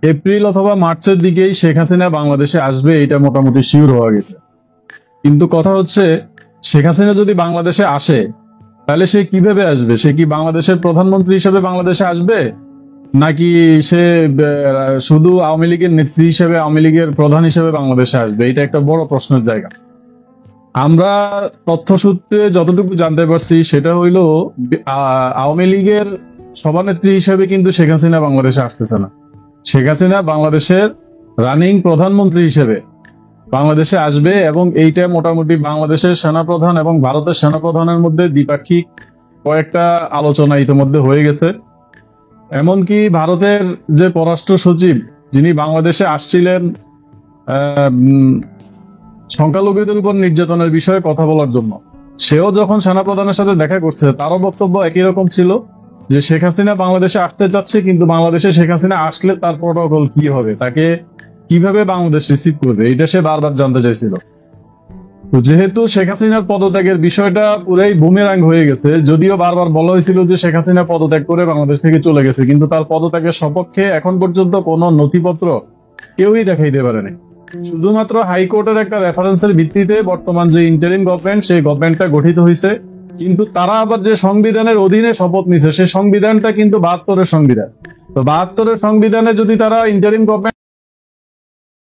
April অথবা মার্চের দিকেই শেখ হাসিনা বাংলাদেশে আসবে, এটা মোটামুটি শিওর হওয়া গেছে। কিন্তু কথা হচ্ছে, শেখ হাসিনা যদি বাংলাদেশে আসে, তাহলে সে কিভাবে আসবে? সে কি বাংলাদেশের প্রধানমন্ত্রী হিসেবে বাংলাদেশে আসবে, নাকি সে শুধু আওয়ামী লীগের নেত্রী হিসেবে, আওয়ামী লীগের প্রধান হিসেবে বাংলাদেশে আসবে? এটা একটা বড় প্রশ্নের জায়গা। আমরা তথ্যসূত্রে যতটুকু জানতে পারছি সেটা হইল, আওয়ামী লীগের সভানেত্রী হিসেবে কিন্তু শেখ হাসিনা বাংলাদেশে আসতেছে না। শেখ হাসিনা বাংলাদেশের রানিং প্রধানমন্ত্রী হিসেবে বাংলাদেশে আসবে, এবং এইটা মোটামুটি বাংলাদেশের সেনাপ্রধান এবং ভারতের সেনাপ্রধানের মধ্যে দ্বিপাক্ষিক কয়েকটা আলোচনা ইতিমধ্যে হয়ে গেছে। এমনকি ভারতের যে পররাষ্ট্র সচিব, যিনি বাংলাদেশে আসছিলেন সংখ্যালঘুদের উপর নির্যাতনের বিষয়ে কথা বলার জন্য, সেও যখন সেনাপ্রধানের সাথে দেখা করছে, তারও বক্তব্য একই রকম ছিল যে শেখ হাসিনা বাংলাদেশে আসতে চাচ্ছে, কিন্তু বাংলাদেশে শেখ হাসিনা আসলে তার প্রটোকল কি হবে, তাকে কিভাবে বাংলাদেশ রিসিভ করবে, এটা সে বারবার জানতে চাইছিল। তো যেহেতু শেখ হাসিনার পদত্যাগের বিষয়টা পুরাই বুমেরাং হয়ে গেছে, যদিও বারবার বলা হয়েছিল যে শেখ হাসিনা পদত্যাগ করে বাংলাদেশ থেকে চলে গেছে, কিন্তু তার পদত্যাগের সপক্ষে এখন পর্যন্ত কোনো নথিপত্র কেউই দেখাইতে পারেনি। শুধুমাত্র হাইকোর্টের একটা রেফারেন্সের ভিত্তিতে বর্তমান যে ইন্টারিম গভর্নমেন্ট, সেই গভর্নমেন্টটা গঠিত হয়েছে। কিন্তু তারা আবার যে সংবিধানের অধীনে শপথ নিছে, সেই সংবিধানটা কিন্তু ৭২-এর সংবিধান। তো ৭২-এর সংবিধানে যদি তারা ইন্টারিম গভর্নমেন্ট